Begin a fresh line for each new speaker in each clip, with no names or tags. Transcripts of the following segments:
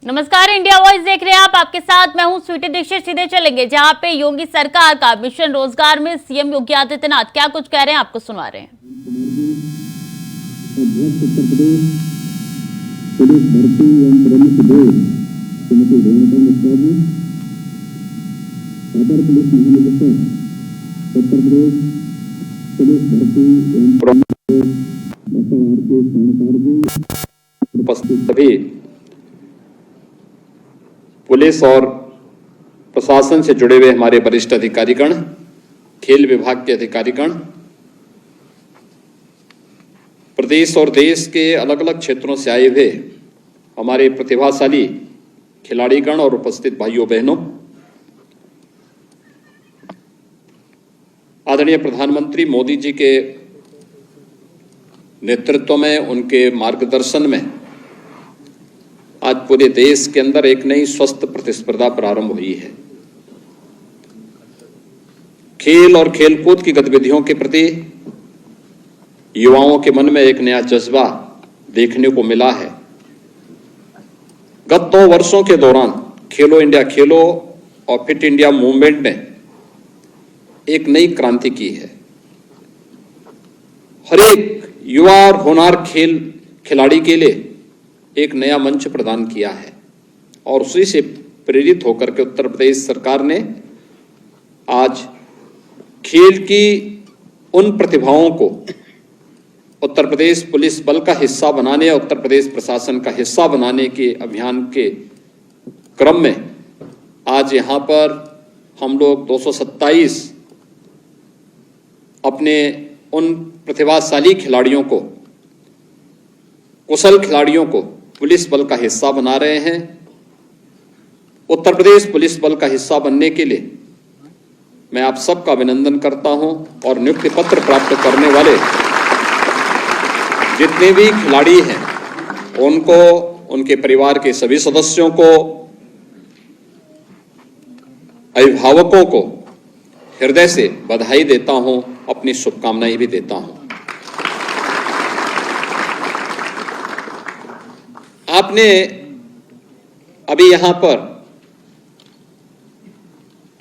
नमस्कार, India voice देख रहे हैं आप। आपके साथ मैं हूं स्वीटी दीक्षित। सीधे चलेंगे जहां पे योगी सरकार का मिशन रोजगार में सीएम योगी आदित्यनाथ क्या कुछ कह रहे हैं, आपको सुनवा रहे हैं।
सभी पुलिस और प्रशासन से जुड़े हुए हमारे वरिष्ठ अधिकारीगण, खेल विभाग के अधिकारीगण, प्रदेश और देश के अलग अलग क्षेत्रों से आए हुए हमारे प्रतिभाशाली खिलाड़ीगण और उपस्थित भाइयों बहनों, आदरणीय प्रधानमंत्री मोदी जी के नेतृत्व में, उनके मार्गदर्शन में आज पूरे देश के अंदर एक नई स्वस्थ प्रतिस्पर्धा प्रारंभ हुई है। खेल और खेलकूद की गतिविधियों के प्रति युवाओं के मन में एक नया जज्बा देखने को मिला है। गत 2 वर्षों के दौरान खेलो इंडिया खेलो और फिट इंडिया मूवमेंट ने एक नई क्रांति की है। हर एक युवा और होनहार खिलाड़ी के लिए एक नया मंच प्रदान किया है और उसी से प्रेरित होकर के उत्तर प्रदेश सरकार ने आज खेल की उन प्रतिभाओं को उत्तर प्रदेश पुलिस बल का हिस्सा बनाने और उत्तर प्रदेश प्रशासन का हिस्सा बनाने के अभियान के क्रम में आज यहाँ पर हम लोग 227 अपने उन प्रतिभाशाली खिलाड़ियों को, कुशल खिलाड़ियों को पुलिस बल का हिस्सा बना रहे हैं। उत्तर प्रदेश पुलिस बल का हिस्सा बनने के लिए मैं आप सबका अभिनंदन करता हूं और नियुक्ति पत्र प्राप्त करने वाले जितने भी खिलाड़ी हैं उनको, उनके परिवार के सभी सदस्यों को, अभिभावकों को हृदय से बधाई देता हूं, अपनी शुभकामनाएं भी देता हूं। आपने अभी यहां पर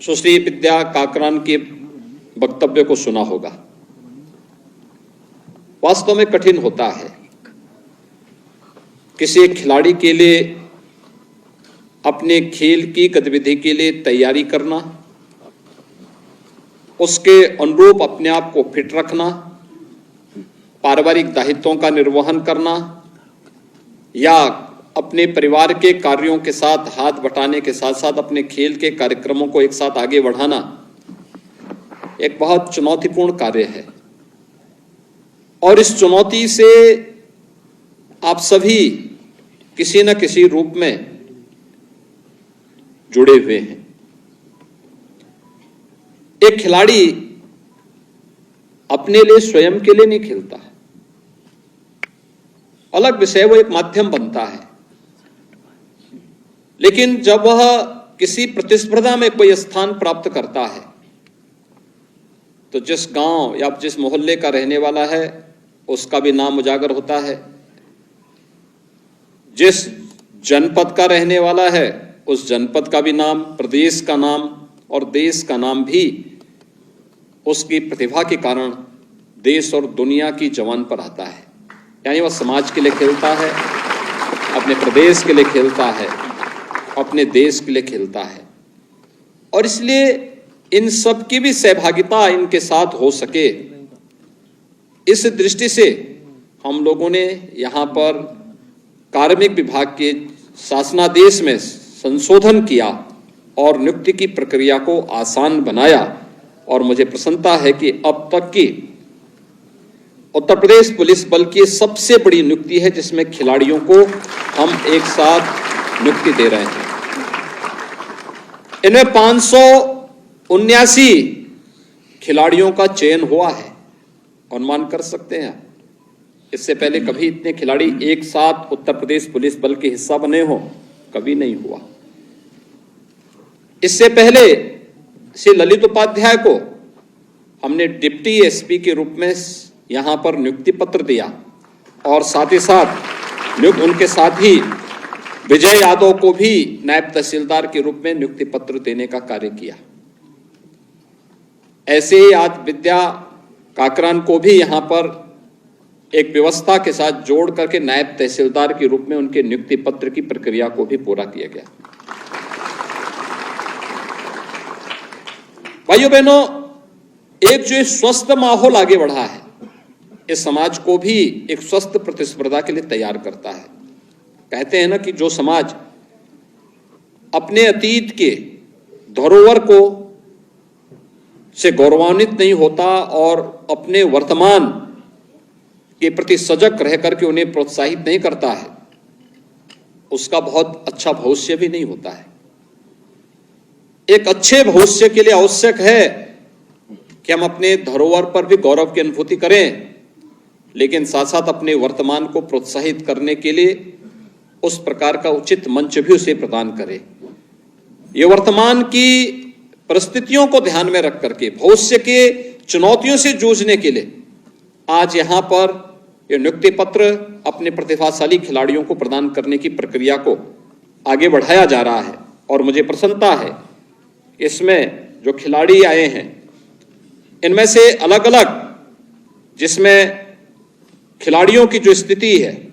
सुश्री विद्या काकरान के वक्तव्य को सुना होगा। वास्तव में कठिन होता है किसी एक खिलाड़ी के लिए अपने खेल की गतिविधि के लिए तैयारी करना, उसके अनुरूप अपने आप को फिट रखना, पारिवारिक दायित्वों का निर्वहन करना या अपने परिवार के कार्यों के साथ हाथ बटाने के साथ साथ अपने खेल के कार्यक्रमों को एक साथ आगे बढ़ाना एक बहुत चुनौतीपूर्ण कार्य है। और इस चुनौती से आप सभी किसी न किसी रूप में जुड़े हुए हैं। एक खिलाड़ी अपने लिए, स्वयं के लिए नहीं खेलता है, अलग विषय, वो एक माध्यम बनता है। लेकिन जब वह किसी प्रतिस्पर्धा में कोई स्थान प्राप्त करता है तो जिस गांव या जिस मोहल्ले का रहने वाला है उसका भी नाम उजागर होता है, जिस जनपद का रहने वाला है उस जनपद का भी नाम, प्रदेश का नाम और देश का नाम भी उसकी प्रतिभा के कारण देश और दुनिया की जवान पर आता है। यानी वह समाज के लिए खेलता है, अपने प्रदेश के लिए खेलता है, अपने देश के लिए खेलता है। और इसलिए इन सब की भी सहभागिता इनके साथ हो सके, इस दृष्टि से हम लोगों ने यहाँ पर कार्मिक विभाग के शासनादेश में संशोधन किया और नियुक्ति की प्रक्रिया को आसान बनाया। और मुझे प्रसन्नता है कि अब तक की उत्तर प्रदेश पुलिस बल की सबसे बड़ी नियुक्ति है जिसमें खिलाड़ियों को हम एक साथ नियुक्ति दे रहे हैं। इनमें 579 खिलाड़ियों का चयन हुआ है। अनुमान कर सकते हैं आप, इससे पहले कभी इतने खिलाड़ी एक साथ उत्तर प्रदेश पुलिस बल के हिस्सा बने हो, कभी नहीं हुआ। इससे पहले श्री ललित उपाध्याय को हमने डिप्टी एसपी के रूप में यहां पर नियुक्ति पत्र दिया और साथ ही साथ उनके साथ ही विजय यादव को भी नायब तहसीलदार के रूप में नियुक्ति पत्र देने का कार्य किया। ऐसे ही आज विद्या काकरान को भी यहां पर एक व्यवस्था के साथ जोड़ करके नायब तहसीलदार के रूप में उनके नियुक्ति पत्र की प्रक्रिया को भी पूरा किया गया। भाइयों बहनों, एक जो स्वस्थ माहौल आगे बढ़ा है, इस समाज को भी एक स्वस्थ प्रतिस्पर्धा के लिए तैयार करता है। कहते हैं ना कि जो समाज अपने अतीत के धरोहर को से गौरवान्वित नहीं होता और अपने वर्तमान के प्रति सजग रह करके उन्हें प्रोत्साहित नहीं करता है, उसका बहुत अच्छा भविष्य भी नहीं होता है। एक अच्छे भविष्य के लिए आवश्यक है कि हम अपने धरोहर पर भी गौरव की अनुभूति करें, लेकिन साथ साथ अपने वर्तमान को प्रोत्साहित करने के लिए उस प्रकार का उचित मंच भी उसे प्रदान करें। ये वर्तमान की परिस्थितियों को ध्यान में रख करके भविष्य के चुनौतियों से जूझने के लिए आज यहां पर ये नियुक्ति पत्र अपने प्रतिभाशाली खिलाड़ियों को प्रदान करने की प्रक्रिया को आगे बढ़ाया जा रहा है। और मुझे प्रसन्नता है, इसमें जो खिलाड़ी आए हैं इनमें से अलग अलग, जिसमें खिलाड़ियों की जो स्थिति है,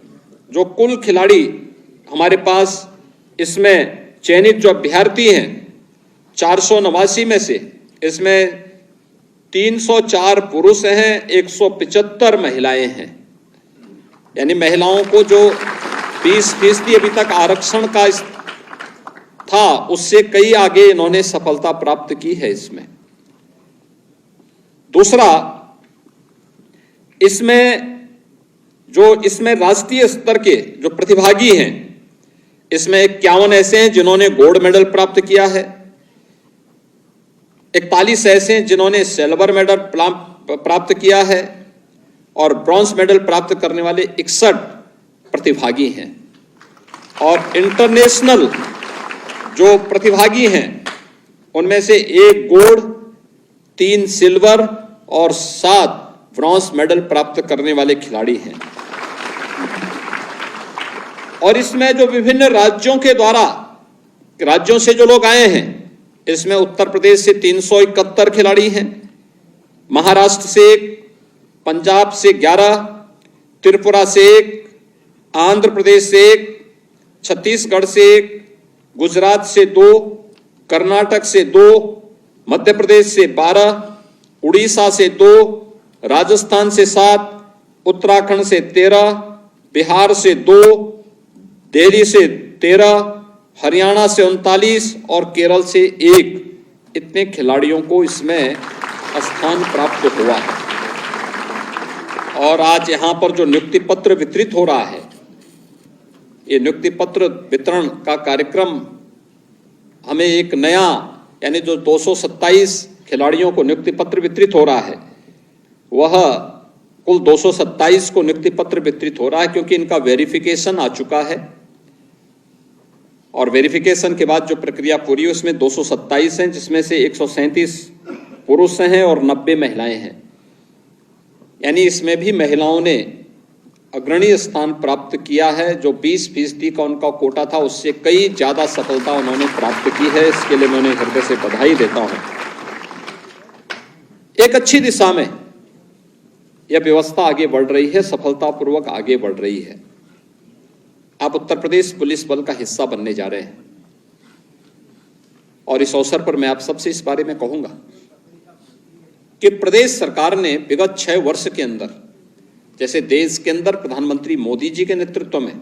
जो कुल खिलाड़ी हमारे पास इसमें चयनित जो अभ्यर्थी हैं 489 में से इसमें 304 पुरुष हैं, 175 महिलाएं हैं। यानी महिलाओं को जो 20% अभी तक आरक्षण का था, उससे कई आगे इन्होंने सफलता प्राप्त की है। इसमें दूसरा, इसमें राष्ट्रीय स्तर के जो प्रतिभागी हैं, इसमें 51 ऐसे हैं जिन्होंने गोल्ड मेडल प्राप्त किया है, 41 ऐसे हैं जिन्होंने सिल्वर मेडल प्राप्त किया है और ब्रॉन्ज मेडल प्राप्त करने वाले 61 प्रतिभागी हैं। और इंटरनेशनल जो प्रतिभागी हैं उनमें से 1 गोल्ड, 3 सिल्वर और 7 ब्रॉन्ज मेडल प्राप्त करने वाले खिलाड़ी हैं। और इसमें जो विभिन्न राज्यों से जो लोग आए हैं, इसमें उत्तर प्रदेश से 371 खिलाड़ी हैं, महाराष्ट्र से 1, पंजाब से 11, त्रिपुरा से 1, आंध्र प्रदेश से 1, छत्तीसगढ़ से 1, गुजरात से 2, कर्नाटक से 2, मध्य प्रदेश से 12, उड़ीसा से 2, राजस्थान से 7, उत्तराखंड से 13, बिहार से 2, दिल्ली से 13, हरियाणा से 39 और केरल से 1, इतने खिलाड़ियों को इसमें स्थान प्राप्त हुआ है। और आज यहां पर जो नियुक्ति पत्र वितरित हो रहा है, ये नियुक्ति पत्र वितरण का कार्यक्रम हमें एक नया, यानी जो 227 खिलाड़ियों को नियुक्ति पत्र वितरित हो रहा है, वह कुल 227 को नियुक्ति पत्र वितरित हो रहा है, क्योंकि इनका वेरिफिकेशन आ चुका है और वेरिफिकेशन के बाद जो प्रक्रिया पूरी है उसमें 227 हैं, जिसमें से 137 पुरुष हैं और 90 महिलाएं हैं। यानी इसमें भी महिलाओं ने अग्रणी स्थान प्राप्त किया है। जो 20% का उनका कोटा था, उससे कई ज्यादा सफलता उन्होंने प्राप्त की है। इसके लिए मैं उन्हें हृदय से बधाई देता हूं। एक अच्छी दिशा में यह व्यवस्था आगे बढ़ रही है, सफलतापूर्वक आगे बढ़ रही है। आप उत्तर प्रदेश पुलिस बल का हिस्सा बनने जा रहे हैं और इस अवसर पर मैं आप सबसे इस बारे में कहूंगा कि प्रदेश सरकार ने विगत 6 वर्ष के अंदर, जैसे देश के अंदर प्रधानमंत्री मोदी जी के नेतृत्व में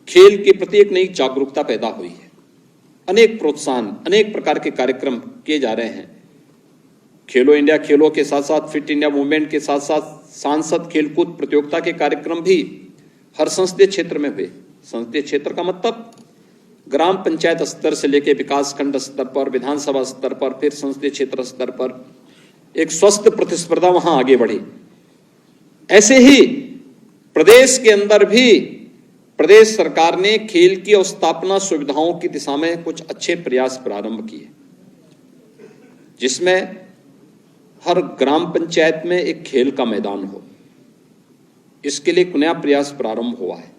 खेल के प्रति एक नई जागरूकता पैदा हुई है। अनेक प्रोत्साहन, अनेक प्रकार के कार्यक्रम किए जा रहे हैं। खेलो इंडिया खेलों के साथ साथ फिट इंडिया मूवमेंट के साथ साथ सांसद खेलकूद प्रतियोगिता के कार्यक्रम भी हर संसदीय क्षेत्र में हुए। संसदीय क्षेत्र का मतलब ग्राम पंचायत स्तर से लेकर विकास खंड स्तर पर, विधानसभा स्तर पर, फिर संसदीय क्षेत्र स्तर पर एक स्वस्थ प्रतिस्पर्धा वहां आगे बढ़ी। ऐसे ही प्रदेश के अंदर भी प्रदेश सरकार ने खेल की अवस्थापना सुविधाओं की दिशा में कुछ अच्छे प्रयास प्रारंभ किए, जिसमें हर ग्राम पंचायत में एक खेल का मैदान हो। इसके लिए एक नया प्रयास प्रारंभ हुआ है।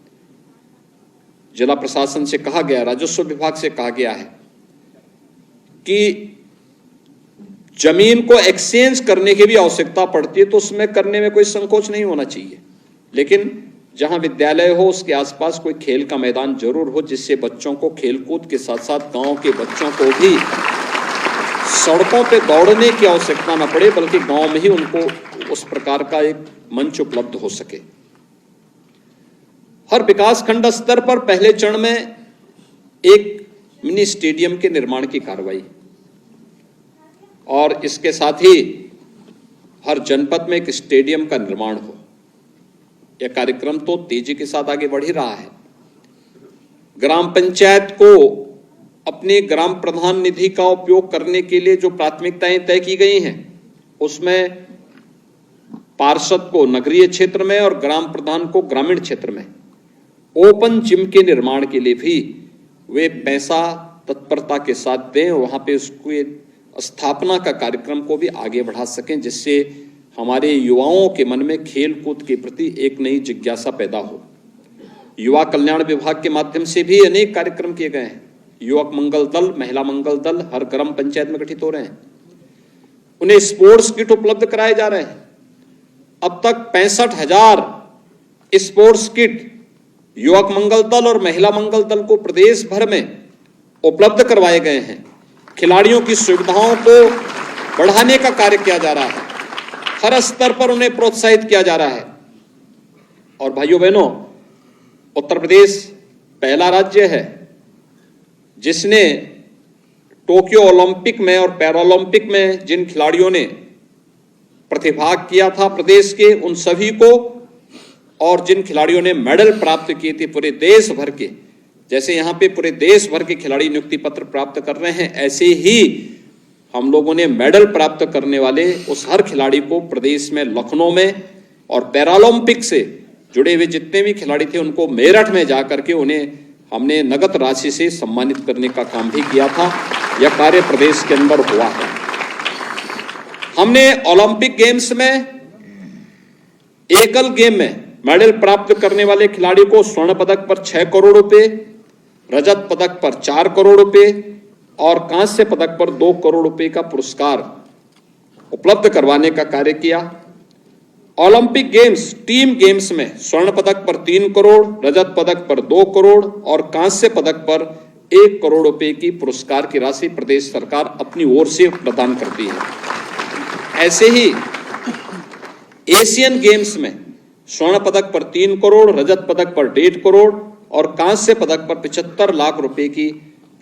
जिला प्रशासन से कहा गया, राजस्व विभाग से कहा गया है कि जमीन को एक्सचेंज करने की भी आवश्यकता पड़ती है तो उसमें करने में कोई संकोच नहीं होना चाहिए, लेकिन जहां विद्यालय हो उसके आसपास कोई खेल का मैदान जरूर हो, जिससे बच्चों को खेलकूद के साथ साथ गांव के बच्चों को भी सड़कों पे दौड़ने की आवश्यकता न पड़े, बल्कि गांव में ही उनको उस प्रकार का एक मंच उपलब्ध हो सके। हर विकासखंड स्तर पर पहले चरण में एक मिनी स्टेडियम के निर्माण की कार्रवाई और इसके साथ ही हर जनपद में एक स्टेडियम का निर्माण हो। यह कार्यक्रम तो तेजी के साथ आगे बढ़ ही रहा है। ग्राम पंचायत को अपनी ग्राम प्रधान निधि का उपयोग करने के लिए जो प्राथमिकताएं तय की गई हैं, उसमें पार्षद को नगरीय क्षेत्र में और ग्राम प्रधान को ग्रामीण क्षेत्र में ओपन जिम के निर्माण के लिए भी वे पैसा तत्परता के साथ दें, वहां पे उसकी स्थापना का कार्यक्रम को भी आगे बढ़ा सकें, जिससे हमारे युवाओं के मन में खेल कूद के प्रति एक नई जिज्ञासा पैदा हो। युवा कल्याण विभाग के माध्यम से भी अनेक कार्यक्रम किए गए हैं। युवक मंगल दल, महिला मंगल दल हर ग्राम पंचायत में गठित हो रहे हैं। उन्हें स्पोर्ट्स किट उपलब्ध कराए जा रहे हैं। अब तक 65,000 स्पोर्ट्स किट युवक मंगल दल और महिला मंगल दल को प्रदेश भर में उपलब्ध करवाए गए हैं। खिलाड़ियों की सुविधाओं को बढ़ाने का कार्य किया जा रहा है। हर स्तर पर उन्हें प्रोत्साहित किया जा रहा है। और भाइयों बहनों, उत्तर प्रदेश पहला राज्य है जिसने टोक्यो ओलंपिक में और पैरालंपिक में जिन खिलाड़ियों ने प्रतिभाग किया था प्रदेश के, उन सभी को, और जिन खिलाड़ियों ने मेडल प्राप्त किए थे पूरे देश भर के, जैसे यहां पे पूरे देश भर के खिलाड़ी नियुक्ति पत्र प्राप्त कर रहे हैं, ऐसे ही हम लोगों ने मेडल प्राप्त करने वाले उस हर खिलाड़ी को प्रदेश में लखनऊ में और पैरालंपिक से जुड़े हुए जितने भी खिलाड़ी थे उनको मेरठ में जाकर के उन्हें हमने नगद राशि से सम्मानित करने का काम भी किया था। यह कार्य प्रदेश के अंदर हुआ है। हमने ओलंपिक गेम्स में एकल गेम में मेडल प्राप्त करने वाले खिलाड़ी को स्वर्ण पदक पर 6 करोड़ रुपए, रजत पदक पर 4 करोड़ रुपए और कांस्य पदक पर 2 करोड़ रुपए का पुरस्कार उपलब्ध करवाने का कार्य किया। ओलंपिक गेम्स टीम गेम्स में स्वर्ण पदक पर 3 करोड़, रजत पदक पर 2 करोड़ और कांस्य पदक पर 1 करोड़ रुपए की पुरस्कार की राशि प्रदेश सरकार अपनी ओर से प्रदान करती है। ऐसे ही एशियन गेम्स में स्वर्ण पदक पर 3 करोड़, रजत पदक पर 1.5 करोड़ और कांस्य पदक पर 75 लाख रुपए की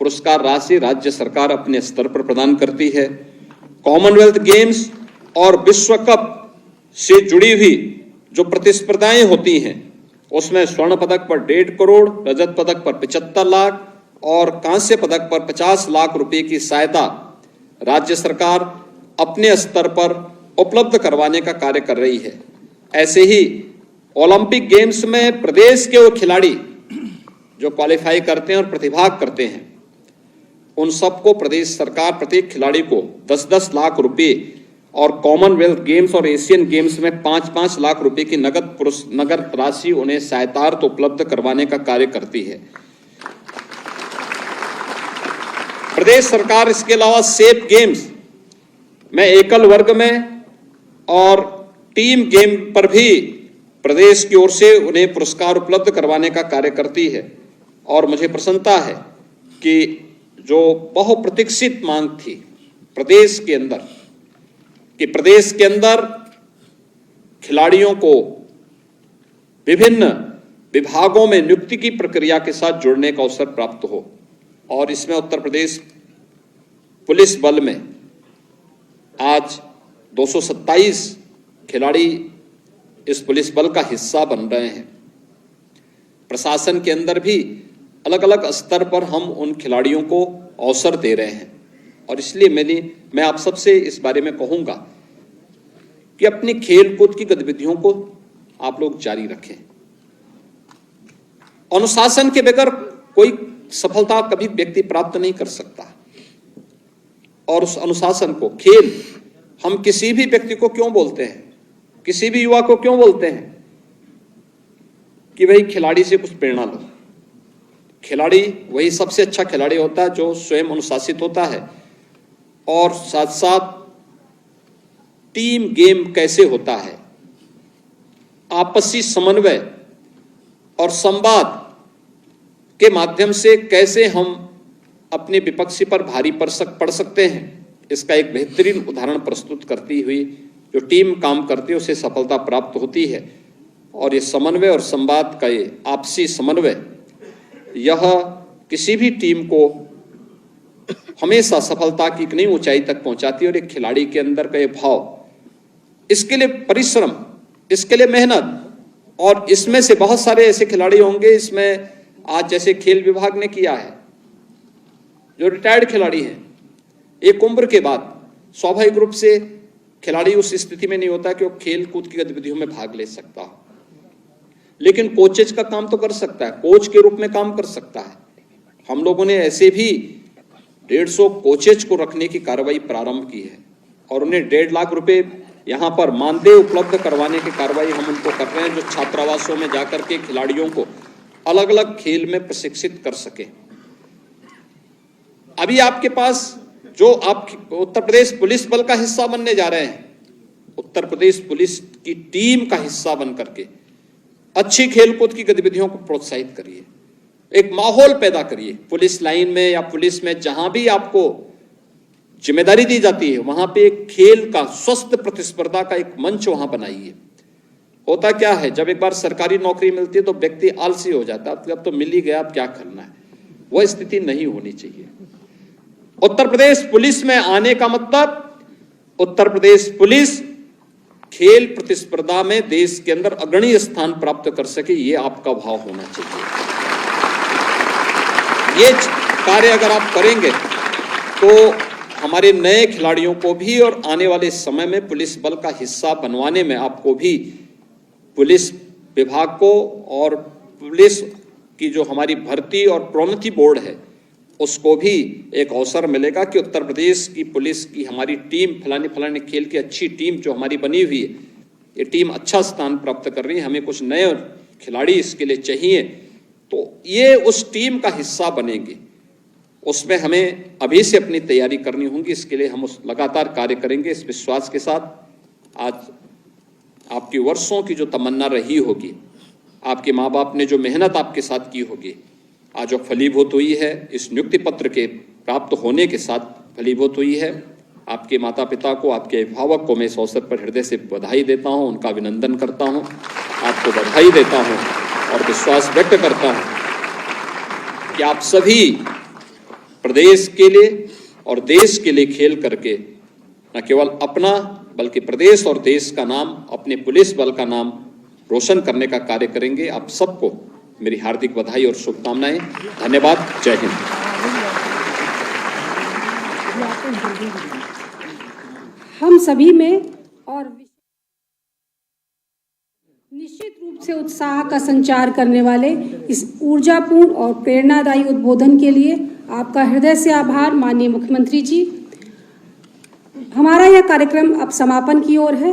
पुरस्कार राशि राज्य सरकार अपने स्तर पर प्रदान करती है। कॉमनवेल्थ गेम्स और विश्व कप से जुड़ी हुई जो प्रतिस्पर्धाएं होती हैं उसमें स्वर्ण पदक पर 1.5 करोड़, रजत पदक पर 75 लाख और कांस्य पदक पर 50 लाख रुपए की सहायता राज्य सरकार अपने स्तर पर उपलब्ध करवाने का कार्य कर रही है। ऐसे ही ओलंपिक गेम्स में प्रदेश के वो खिलाड़ी जो क्वालिफाई करते हैं और प्रतिभाग करते हैं, उन सबको प्रदेश सरकार प्रत्येक खिलाड़ी को 10-10 लाख रुपए और कॉमनवेल्थ गेम्स और एशियन गेम्स में 5-5 लाख रुपए की नगद राशि उन्हें सहायतार्थ उपलब्ध करवाने का कार्य करती है। प्रदेश सरकार इसके अलावा सेफ गेम्स में एकल वर्ग में और टीम गेम पर भी प्रदेश की ओर से उन्हें पुरस्कार उपलब्ध करवाने का कार्य करती है। और मुझे प्रसन्नता है कि जो बहुप्रतीक्षित मांग थी प्रदेश के अंदर कि प्रदेश के अंदर खिलाड़ियों को विभिन्न विभागों में नियुक्ति की प्रक्रिया के साथ जुड़ने का अवसर प्राप्त हो, और इसमें उत्तर प्रदेश पुलिस बल में आज 227 खिलाड़ी इस पुलिस बल का हिस्सा बन रहे हैं। प्रशासन के अंदर भी अलग अलग स्तर पर हम उन खिलाड़ियों को अवसर दे रहे हैं, और इसलिए मैं आप सबसे इस बारे में कहूंगा कि अपनी खेल कूद की गतिविधियों को आप लोग जारी रखें। अनुशासन के बगैर कोई सफलता कभी व्यक्ति प्राप्त नहीं कर सकता, और उस अनुशासन को खेल हम किसी भी व्यक्ति को क्यों बोलते हैं, किसी भी युवा को क्यों बोलते हैं कि भाई खिलाड़ी से कुछ प्रेरणा लो। खिलाड़ी वही सबसे अच्छा खिलाड़ी होता है जो स्वयं अनुशासित होता है और साथ साथ टीम गेम कैसे होता है, आपसी समन्वय और संवाद के माध्यम से कैसे हम अपने विपक्षी पर भारी पड़ सकते हैं, इसका एक बेहतरीन उदाहरण प्रस्तुत करती हुई जो टीम काम करती है उसे सफलता प्राप्त होती है। और ये समन्वय और संवाद का ये आपसी समन्वय यह किसी भी टीम को हमेशा सफलता की एक नई ऊंचाई तक पहुंचाती है। और एक खिलाड़ी के अंदर का ये भाव, इसके लिए परिश्रम, इसके लिए मेहनत, और इसमें से बहुत सारे ऐसे खिलाड़ी होंगे, इसमें आज जैसे खेल विभाग ने किया है, जो रिटायर्ड खिलाड़ी हैं, एक उम्र के बाद स्वाभाविक रूप से खिलाड़ी उस स्थिति में नहीं होता कि वो खेल कूद की गतिविधियों में भाग ले सकता हो, लेकिन कोचेज का काम तो कर सकता है, कोच के रूप में काम कर सकता है। हम लोगों ने ऐसे भी 150 कोचेज को रखने की कार्रवाई प्रारंभ की है और उन्हें 1.5 लाख रुपए यहाँ पर मानदेय उपलब्ध करवाने की कार्रवाई हम उनको कर रहे हैं, जो छात्रावासों में जाकर के खिलाड़ियों को अलग अलग खेल में प्रशिक्षित कर सके। अभी आपके पास जो आप उत्तर प्रदेश पुलिस बल का हिस्सा बनने जा रहे हैं, उत्तर प्रदेश पुलिस की टीम का हिस्सा बन करके अच्छी खेलकूद की गतिविधियों को प्रोत्साहित करिए, एक माहौल पैदा करिए पुलिस लाइन में या पुलिस में, जहां भी आपको जिम्मेदारी दी जाती है वहां पे एक खेल का, स्वस्थ प्रतिस्पर्धा का एक मंच वहां बनाइए। होता क्या है, जब एक बार सरकारी नौकरी मिलती है तो व्यक्ति आलसी हो जाता है, अब तो मिल ही गया, अब क्या करना है, वह स्थिति नहीं होनी चाहिए। उत्तर प्रदेश पुलिस में आने का मतलब उत्तर प्रदेश पुलिस खेल प्रतिस्पर्धा में देश के अंदर अग्रणी स्थान प्राप्त कर सके, ये आपका भाव होना चाहिए। ये कार्य अगर आप करेंगे तो हमारे नए खिलाड़ियों को भी और आने वाले समय में पुलिस बल का हिस्सा बनवाने में आपको भी, पुलिस विभाग को और पुलिस की जो हमारी भर्ती और प्रोन्नति बोर्ड है उसको भी एक अवसर मिलेगा कि उत्तर प्रदेश की पुलिस की हमारी टीम, फलाने खेल की अच्छी टीम जो हमारी बनी हुई है, ये टीम अच्छा स्थान प्राप्त कर रही है, हमें कुछ नए खिलाड़ी इसके लिए चाहिए, तो ये उस टीम का हिस्सा बनेंगे। उसमें हमें अभी से अपनी तैयारी करनी होगी, इसके लिए हम उस लगातार कार्य करेंगे इस विश्वास के साथ। आज आपकी वर्षों की जो तमन्ना रही होगी, आपके माँ बाप ने जो मेहनत आपके साथ की होगी, आज जो फलीभूत हुई है, इस नियुक्ति पत्र के प्राप्त होने के साथ फलीभूत हुई है। आपके माता पिता को, आपके अभिभावक को मैं इस अवसर पर हृदय से बधाई देता हूं, उनका अभिनंदन करता हूं, आपको बधाई देता हूं और विश्वास व्यक्त करता हूं कि आप सभी प्रदेश के लिए और देश के लिए खेल करके न केवल अपना बल्कि प्रदेश और देश का नाम, अपने पुलिस बल का नाम रोशन करने का कार्य करेंगे। आप सबको मेरी हार्दिक बधाई और शुभकामनाएं। धन्यवाद। जय हिंद।
हम सभी में और निश्चित रूप से उत्साह का संचार करने वाले इस ऊर्जापूर्ण और प्रेरणादायी उद्बोधन के लिए आपका हृदय से आभार माननीय मुख्यमंत्री जी। हमारा यह कार्यक्रम अब समापन की ओर है।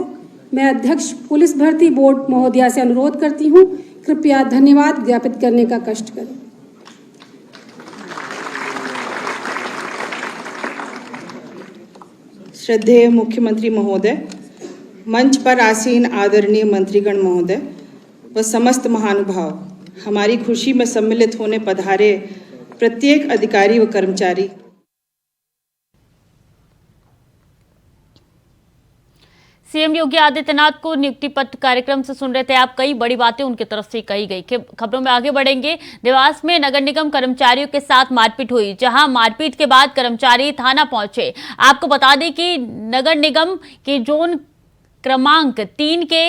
मैं अध्यक्ष पुलिस भर्ती बोर्ड महोदया से अनुरोध करती हूँ, कृपया धन्यवाद ज्ञापित करने का कष्ट करें।
श्रद्धेय मुख्यमंत्री महोदय, मंच पर आसीन आदरणीय मंत्रीगण महोदय व समस्त महानुभाव, हमारी खुशी में सम्मिलित होने पधारे प्रत्येक अधिकारी व कर्मचारी।
सीएम योगी आदित्यनाथ को नियुक्ति पत्र कार्यक्रम से सुन रहे थे आप। कई बड़ी बातें उनकी तरफ से कही गई। खबरों में आगे बढ़ेंगे। देवास में नगर निगम कर्मचारियों के साथ मारपीट हुई, जहां मारपीट के बाद कर्मचारी थाना पहुंचे। आपको बता दें कि नगर निगम के जोन क्रमांक 3 के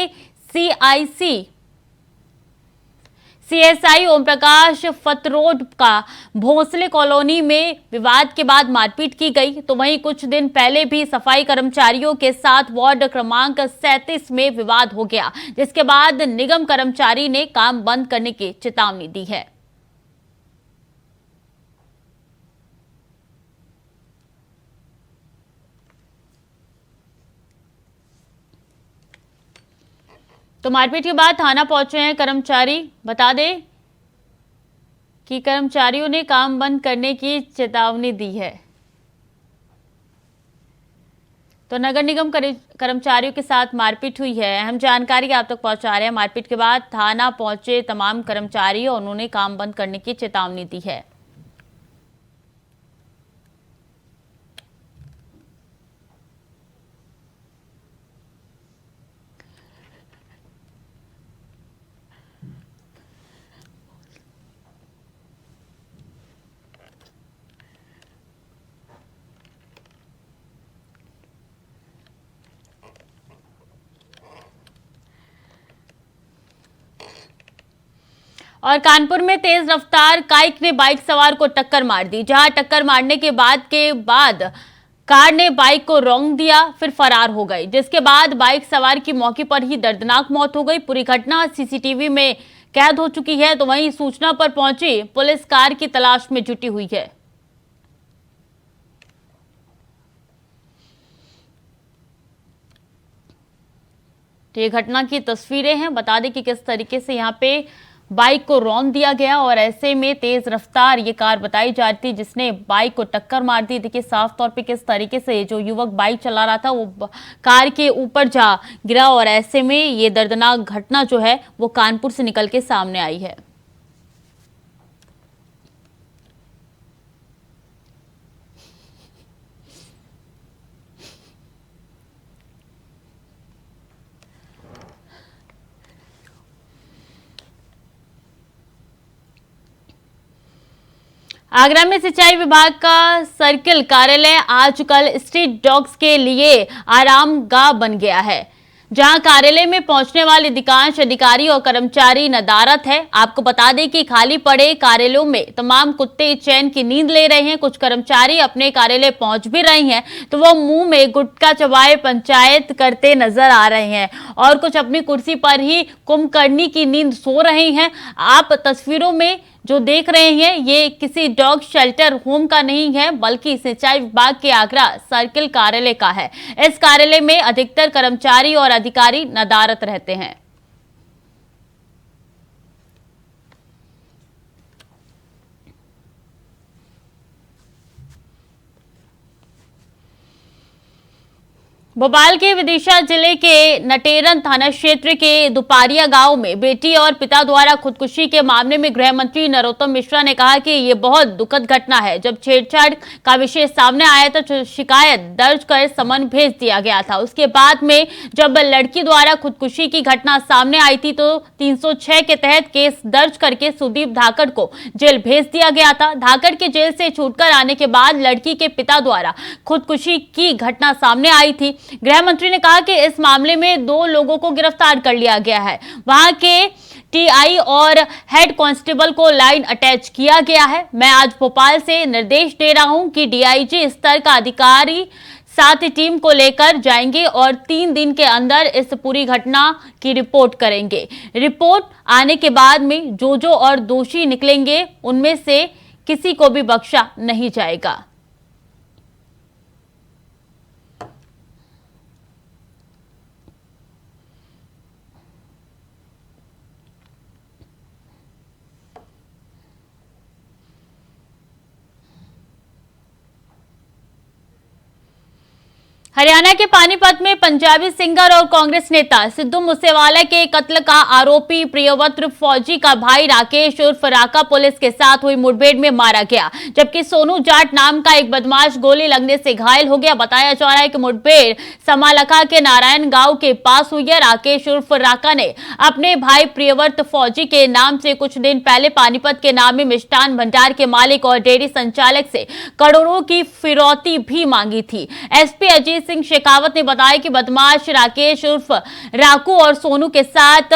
सीएसआई ओम प्रकाश फतरोड का भोसले कॉलोनी में विवाद के बाद मारपीट की गई। तो वहीं कुछ दिन पहले भी सफाई कर्मचारियों के साथ वार्ड क्रमांक 37 में विवाद हो गया, जिसके बाद निगम कर्मचारी ने काम बंद करने की चेतावनी दी है। तो मारपीट के बाद थाना पहुंचे हैं कर्मचारी। बता दें कि कर्मचारियों ने काम बंद करने की चेतावनी दी है। तो नगर निगम कर्मचारियों के साथ मारपीट हुई है। अहम जानकारी आप तक पहुंचा रहे हैं। मारपीट के बाद थाना पहुंचे तमाम कर्मचारी और उन्होंने काम बंद करने की चेतावनी दी है। और कानपुर में तेज रफ्तार काइक ने बाइक सवार को टक्कर मार दी। जहां टक्कर मारने के बाद कार ने बाइक को रौंद दिया, फिर फरार हो गई, जिसके बाद बाइक सवार की मौके पर ही दर्दनाक मौत हो गई। पूरी घटना सीसीटीवी में कैद हो चुकी है। तो वहीं सूचना पर पहुंची पुलिस कार की तलाश में जुटी हुई है। तो ये घटना की तस्वीरें हैं। बता दें कि किस तरीके से यहाँ पे बाइक को रौंद दिया गया और ऐसे में तेज रफ्तार ये कार बताई जा रही थी जिसने बाइक को टक्कर मार दी। देखिए साफ तौर पे किस तरीके से जो युवक बाइक चला रहा था वो कार के ऊपर जा गिरा और ऐसे में ये दर्दनाक घटना जो है वो कानपुर से निकल के सामने आई है। आगरा में सिंचाई विभाग का सर्किल कार्यालय आजकल स्ट्रीट डॉग्स के लिए आरामगाह बन गया है, जहां कार्यालय में पहुंचने वाले अधिकांश अधिकारी और कर्मचारी नदारत है। आपको बता दें कि खाली पड़े कार्यालयों में तमाम कुत्ते चैन की नींद ले रहे हैं। कुछ कर्मचारी अपने कार्यालय पहुंच भी रहे हैं तो वो मुंह में गुटखा चबाए पंचायत करते नजर आ रहे हैं और कुछ अपनी कुर्सी पर ही कुंभकर्णी की नींद सो रहे हैं। आप तस्वीरों में जो देख रहे हैं ये किसी डॉग शेल्टर होम का नहीं है बल्कि सिंचाई विभाग के आगरा सर्किल कार्यालय का है। इस कार्यालय में अधिकतर कर्मचारी और अधिकारी नदारत रहते हैं। भोपाल के विदिशा जिले के नटेरन थाना क्षेत्र के दुपारिया गांव में बेटी और पिता द्वारा खुदकुशी के मामले में गृह मंत्री नरोत्तम मिश्रा ने कहा कि ये बहुत दुखद घटना है। जब छेड़छाड़ का विषय सामने आया तो शिकायत दर्ज कर समन भेज दिया गया था। उसके बाद में जब लड़की द्वारा खुदकुशी की घटना सामने आई थी तो 306 के तहत केस दर्ज करके सुदीप धाकड़ को जेल भेज दिया गया था। धाकड़ के जेल से छूटकर आने के बाद लड़की के पिता द्वारा खुदकुशी की घटना सामने आई थी। गृह मंत्री ने कहा कि इस मामले में 2 लोगों को गिरफ्तार कर लिया गया है। वहां के टीआई और हेड कांस्टेबल को लाइन अटैच किया गया है। मैं आज भोपाल से निर्देश दे रहा हूं कि डीआईजी स्तर का अधिकारी साथ टीम को लेकर जाएंगे और 3 दिन के अंदर इस पूरी घटना की रिपोर्ट करेंगे। रिपोर्ट आने के बाद में जो और दोषी निकलेंगे उनमें से किसी को भी बख्शा नहीं जाएगा। हरियाणा के पानीपत में पंजाबी सिंगर और कांग्रेस नेता सिद्धू मूसेवाला के कत्ल का आरोपी प्रियव्रत फौजी का भाई राकेश उर्फ राका पुलिस के साथ हुई मुठभेड़ में मारा गया, जबकि सोनू जाट नाम का एक बदमाश गोली लगने से घायल हो गया। बताया जा रहा है कि मुठभेड़ समालखा के नारायण गांव के पास हुई है। राकेश उर्फ राका ने अपने भाई प्रियव्रत फौजी के नाम से कुछ दिन पहले पानीपत के नामी मिष्ठान भंडार के मालिक और डेयरी संचालक से करोड़ों की फिरौती भी मांगी थी। एसपी अजीत सिंह शेखावत ने बताया कि बदमाश राकेश उर्फ राकू और सोनू के साथ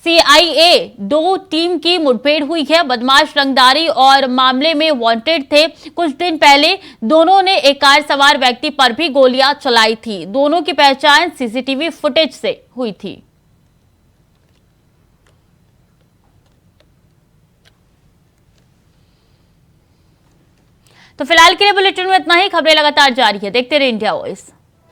सीआईए 2 टीम की मुठभेड़ हुई है। बदमाश रंगदारी और मामले में वांटेड थे। कुछ दिन पहले दोनों ने एक कार सवार व्यक्ति पर भी गोलियां चलाई थी। दोनों की पहचान सीसीटीवी फुटेज से हुई थी। तो फिलहाल के लिए बुलेटिन में इतना ही। खबरें लगातार जारी है, देखते रहिए इंडिया वॉइस।